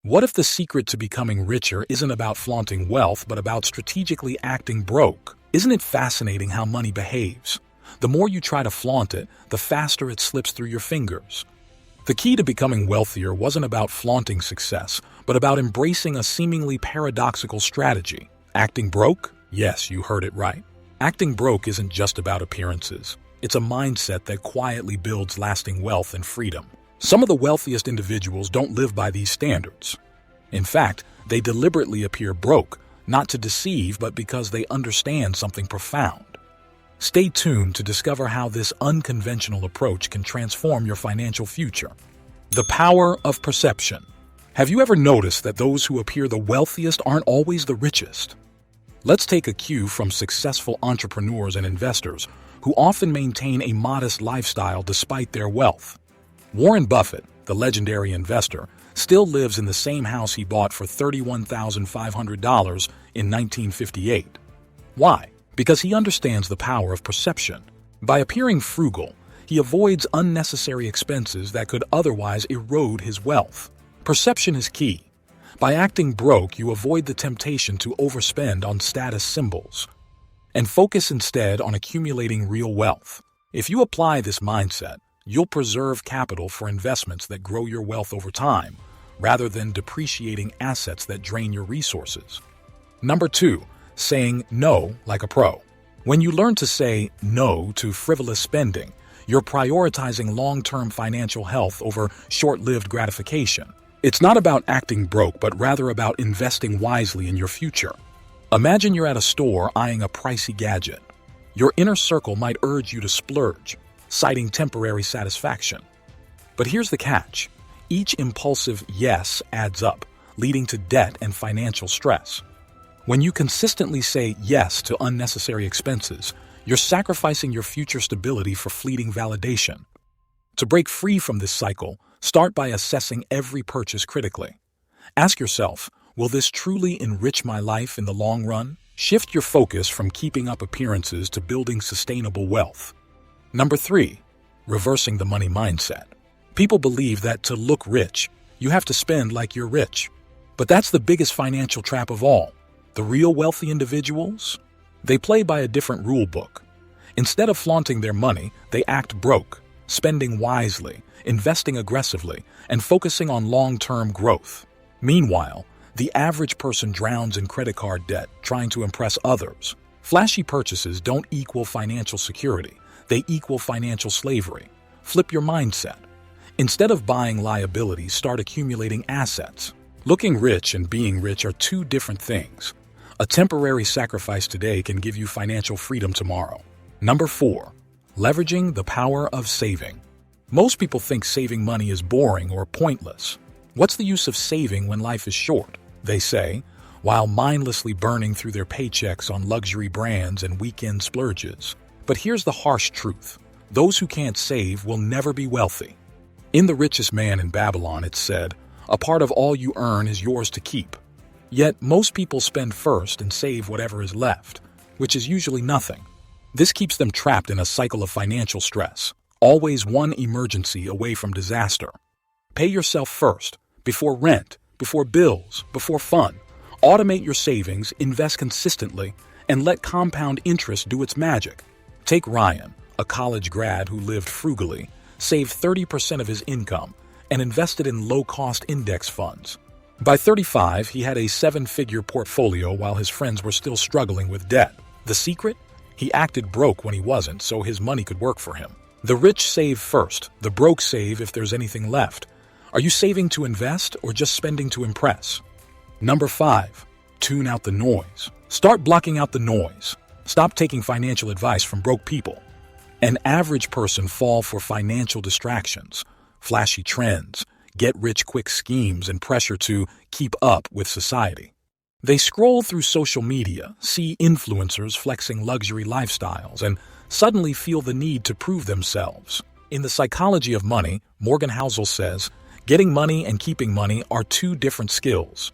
What if the secret to becoming richer isn't about flaunting wealth, but about strategically acting broke? Isn't it fascinating how money behaves? The more you try to flaunt it, the faster it slips through your fingers. The key to becoming wealthier wasn't about flaunting success, but about embracing a seemingly paradoxical strategy. Acting broke? Yes, you heard it right. Acting broke isn't just about appearances. It's a mindset that quietly builds lasting wealth and freedom. Some of the wealthiest individuals don't live by these standards. In fact, they deliberately appear broke, not to deceive, but because they understand something profound. Stay tuned to discover how this unconventional approach can transform your financial future. The power of perception. Have you ever noticed that those who appear the wealthiest aren't always the richest? Let's take a cue from successful entrepreneurs and investors who often maintain a modest lifestyle despite their wealth. Warren Buffett, the legendary investor, still lives in the same house he bought for $31,500 in 1958. Why? Because he understands the power of perception. By appearing frugal, he avoids unnecessary expenses that could otherwise erode his wealth. Perception is key. By acting broke, you avoid the temptation to overspend on status symbols and focus instead on accumulating real wealth. If you apply this mindset, you'll preserve capital for investments that grow your wealth over time, rather than depreciating assets that drain your resources. Number 2, saying no like a pro. When you learn to say no to frivolous spending, you're prioritizing long-term financial health over short-lived gratification. It's not about acting broke, but rather about investing wisely in your future. Imagine you're at a store eyeing a pricey gadget. Your inner circle might urge you to splurge, citing temporary satisfaction. But here's the catch. Each impulsive yes adds up, leading to debt and financial stress. When you consistently say yes to unnecessary expenses, you're sacrificing your future stability for fleeting validation. To break free from this cycle, start by assessing every purchase critically. Ask yourself, will this truly enrich my life in the long run? Shift your focus from keeping up appearances to building sustainable wealth. Number 3, reversing the money mindset. People believe that to look rich, you have to spend like you're rich. But that's the biggest financial trap of all. The real wealthy individuals? They play by a different rule book. Instead of flaunting their money, they act broke, spending wisely, investing aggressively, and focusing on long-term growth. Meanwhile, the average person drowns in credit card debt trying to impress others. Flashy purchases don't equal financial security. They equal financial slavery. Flip your mindset. Instead of buying liabilities, start accumulating assets. Looking rich and being rich are two different things. A temporary sacrifice today can give you financial freedom tomorrow. Number 4, leveraging the power of saving. Most people think saving money is boring or pointless. What's the use of saving when life is short? They say, while mindlessly burning through their paychecks on luxury brands and weekend splurges. But here's the harsh truth. Those who can't save will never be wealthy. In The Richest Man in Babylon, it said, "A part of all you earn is yours to keep." Yet most people spend first and save whatever is left, which is usually nothing. This keeps them trapped in a cycle of financial stress, always one emergency away from disaster. Pay yourself first, before rent, before bills, before fun. Automate your savings, invest consistently, and let compound interest do its magic. Take Ryan, a college grad who lived frugally, saved 30% of his income, and invested in low-cost index funds. By 35, he had a 7-figure portfolio while his friends were still struggling with debt. The secret? He acted broke when he wasn't, so his money could work for him. The rich save first, the broke save if there's anything left. Are you saving to invest or just spending to impress? Number 5, tune out the noise. Start blocking out the noise. Stop taking financial advice from broke people. An average person falls for financial distractions, flashy trends, get-rich-quick schemes, and pressure to keep up with society. They scroll through social media, see influencers flexing luxury lifestyles, and suddenly feel the need to prove themselves. In The Psychology of Money, Morgan Housel says, getting money and keeping money are two different skills.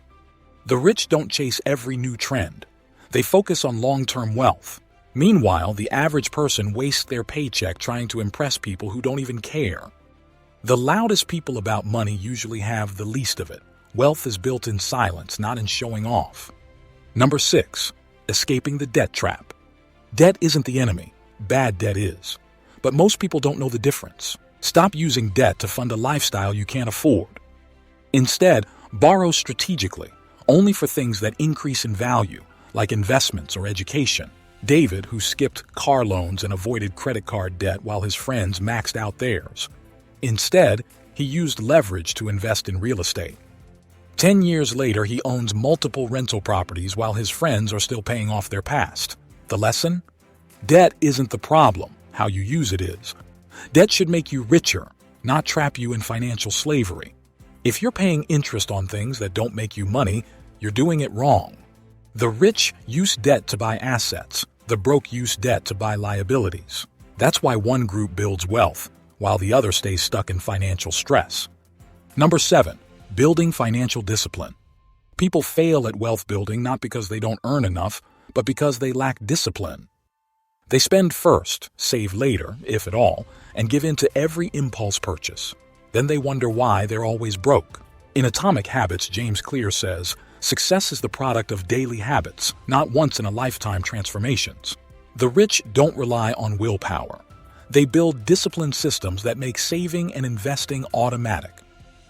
The rich don't chase every new trend. They focus on long-term wealth. Meanwhile, the average person wastes their paycheck trying to impress people who don't even care. The loudest people about money usually have the least of it, Wealth is built in silence, not in showing off. Number 6. Escaping the debt trap. Debt isn't the enemy. Bad debt is. But most people don't know the difference. Stop using debt to fund a lifestyle you can't afford. Instead, borrow strategically, only for things that increase in value, like investments or education. David, who skipped car loans and avoided credit card debt while his friends maxed out theirs. Instead, he used leverage to invest in real estate. 10 years later, he owns multiple rental properties while his friends are still paying off their past. The lesson? Debt isn't the problem, how you use it is. Debt should make you richer, not trap you in financial slavery. If you're paying interest on things that don't make you money, you're doing it wrong. The rich use debt to buy assets. The broke use debt to buy liabilities. That's why one group builds wealth, while the other stays stuck in financial stress. Number 7. Building financial discipline. People fail at wealth building not because they don't earn enough, but because they lack discipline. They spend first, save later, if at all, and give in to every impulse purchase. Then they wonder why they're always broke. In Atomic Habits, James Clear says, "Success is the product of daily habits, not once-in-a-lifetime transformations." The rich don't rely on willpower. They build disciplined systems that make saving and investing automatic.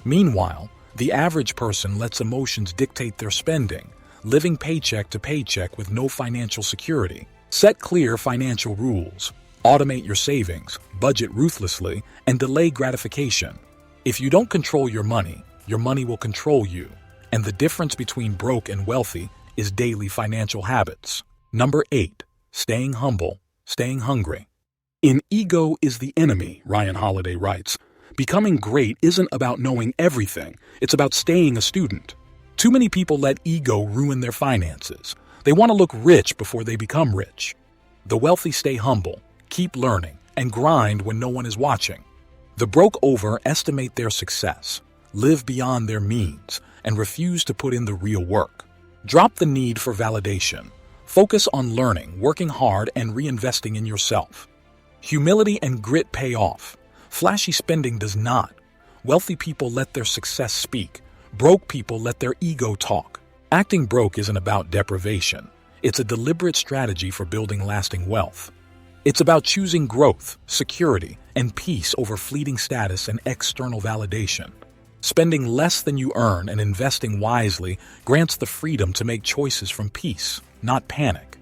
Meanwhile, the average person lets emotions dictate their spending, living paycheck to paycheck with no financial security. Set clear financial rules. Automate your savings, budget ruthlessly, and delay gratification. If you don't control your money will control you. And the difference between broke and wealthy is daily financial habits. Number 8. Staying humble, staying hungry. In Ego is the Enemy, Ryan Holiday writes, becoming great isn't about knowing everything, it's about staying a student. Too many people let ego ruin their finances. They want to look rich before they become rich. The wealthy stay humble, keep learning, and grind when no one is watching. The broke overestimate their success, live beyond their means, and refuse to put in the real work. Drop the need for validation. Focus on learning, working hard, and reinvesting in yourself. Humility and grit pay off. Flashy spending does not. Wealthy people let their success speak. Broke people let their ego talk. Acting broke isn't about deprivation. It's a deliberate strategy for building lasting wealth. It's about choosing growth, security, and peace over fleeting status and external validation. Spending less than you earn and investing wisely grants the freedom to make choices from peace, not panic.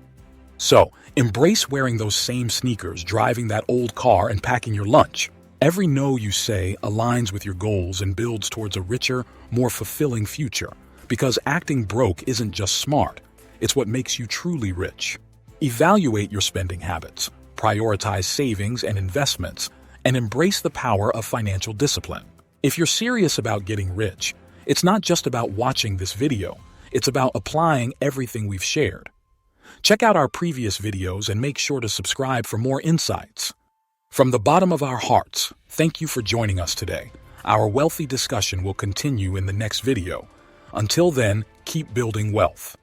So, embrace wearing those same sneakers, driving that old car, and packing your lunch. Every no you say aligns with your goals and builds towards a richer, more fulfilling future. Because acting broke isn't just smart, it's what makes you truly rich. Evaluate your spending habits, prioritize savings and investments, and embrace the power of financial discipline. If you're serious about getting rich, it's not just about watching this video, it's about applying everything we've shared. Check out our previous videos and make sure to subscribe for more insights. From the bottom of our hearts, thank you for joining us today. Our wealthy discussion will continue in the next video. Until then, keep building wealth.